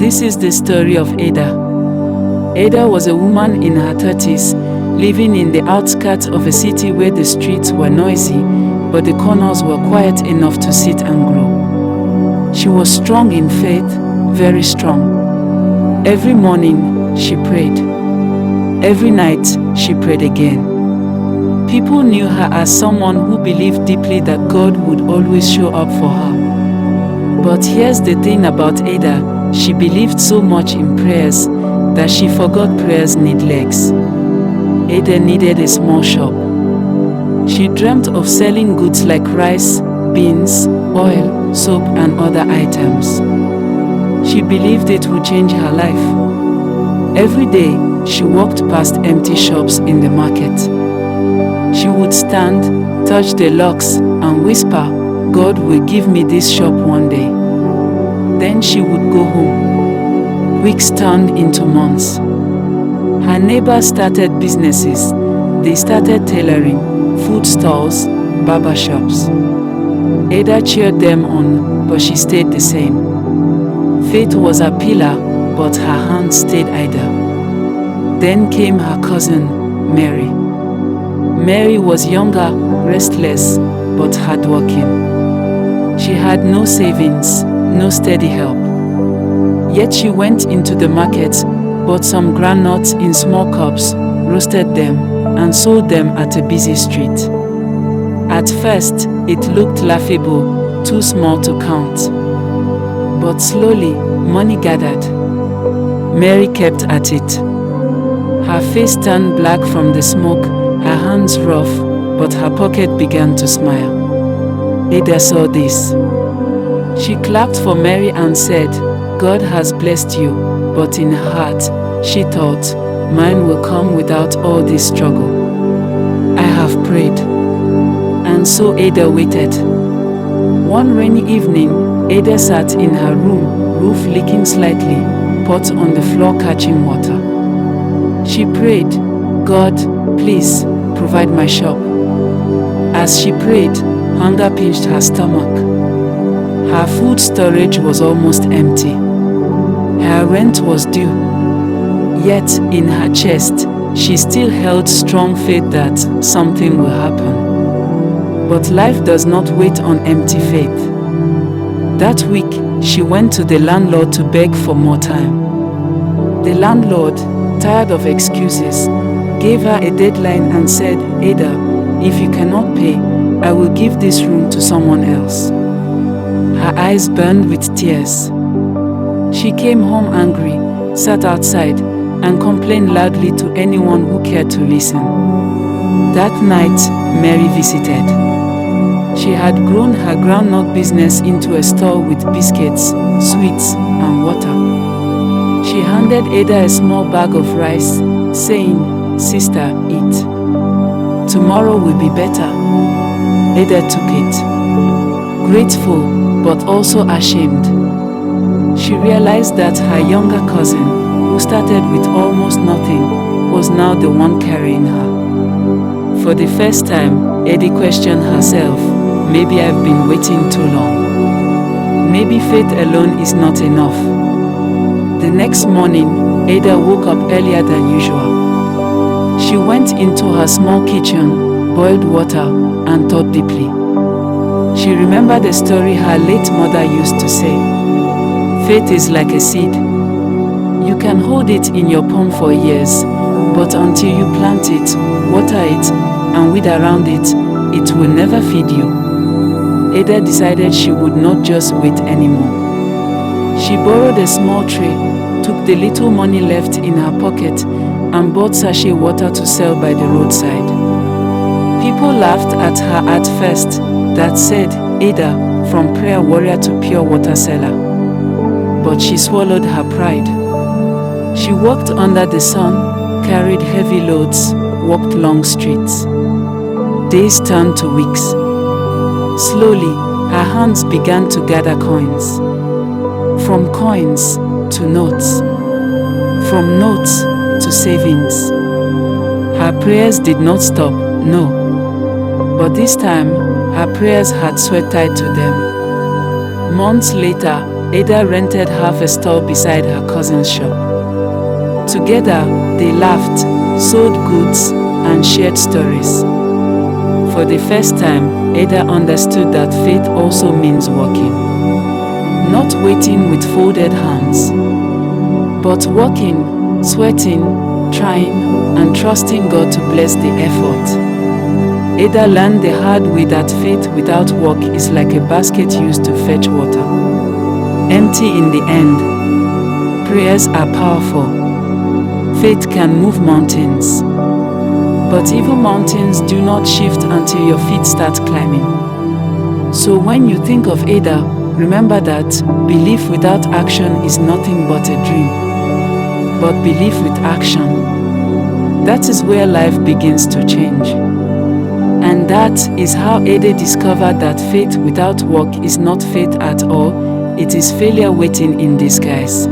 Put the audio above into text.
This is the story of Ada. Ada was a woman in her 30s, living in the outskirts of a city where the streets were noisy, but the corners were quiet enough to sit and grow. She was strong in faith, very strong. Every morning, she prayed. Every night, she prayed again. People knew her as someone who believed deeply that God would always show up for her. But here's the thing about Ada, she believed so much in prayers that she forgot prayers need legs. Ada needed a small shop. She dreamt of selling goods like rice, beans, oil, soap, and other items. She believed it would change her life. Every day, she walked past empty shops in the market. She would stand, touch the locks, and whisper, "God will give me this shop one day." Then she would go home. Weeks turned into months. Her neighbors started businesses. They started tailoring, food stalls, barber shops. Ada cheered them on, but she stayed the same. Faith was her pillar, but her hands stayed idle. Then came her cousin, Mary. Mary was younger, restless, but hardworking. She had no savings, no steady help. Yet she went into the market, bought some groundnuts in small cups, roasted them, and sold them at a busy street. At first, it looked laughable, too small to count. But slowly, money gathered. Mary kept at it. Her face turned black from the smoke, her hands rough, but her pocket began to smile. Ada saw this. She clapped for Mary and said, "God has blessed you," but in her heart, she thought, "Mine will come without all this struggle." I have prayed. And so Ada waited. One rainy evening, Ada sat in her room, roof leaking slightly, pot on the floor catching water. She prayed, "God, please, provide my shop." As she prayed, hunger pinched her stomach. Her food storage was almost empty. Her rent was due. Yet, in her chest, she still held strong faith that something will happen. But life does not wait on empty faith. That week, she went to the landlord to beg for more time. The landlord, tired of excuses, gave her a deadline and said, "Ada, if you cannot pay, I will give this room to someone else." Her eyes burned with tears. She came home angry, sat outside, and complained loudly to anyone who cared to listen. That night, Mary visited. She had grown her groundnut business into a store with biscuits, sweets, and water. She handed Ada a small bag of rice, saying, "Sister, eat. Tomorrow will be better." Ada took it, grateful but also ashamed. She realized that her younger cousin, who started with almost nothing, was now the one carrying her. For the first time, Ada questioned herself, "Maybe I've been waiting too long. Maybe faith alone is not enough." The next morning, Ada woke up earlier than usual. She went into her small kitchen, boiled water, and thought deeply. She remembered a story her late mother used to say. Faith is like a seed. You can hold it in your palm for years, but until you plant it, water it, and weed around it, it will never feed you. Ada decided she would not just wait anymore. She borrowed a small tray, took the little money left in her pocket, and bought sachet water to sell by the roadside. People laughed at her at first, that said, "Ada, from prayer warrior to pure water seller." But she swallowed her pride. She walked under the sun, carried heavy loads, walked long streets. Days turned to weeks. Slowly, her hands began to gather coins. From coins to notes. From notes to savings. Her prayers did not stop, no. But this time, her prayers had sweat tied to them. Months later, Ada rented half a store beside her cousin's shop. Together, they laughed, sold goods, and shared stories. For the first time, Ada understood that faith also means working. Not waiting with folded hands, but working, sweating, trying, and trusting God to bless the effort. Ada learned the hard way that faith without work is like a basket used to fetch water. Empty in the end. Prayers are powerful. Faith can move mountains. But even mountains do not shift until your feet start climbing. So when you think of Ada, remember that belief without action is nothing but a dream. But belief with action, that is where life begins to change. And that is how Ada discovered that faith without work is not faith at all, it is failure waiting in disguise.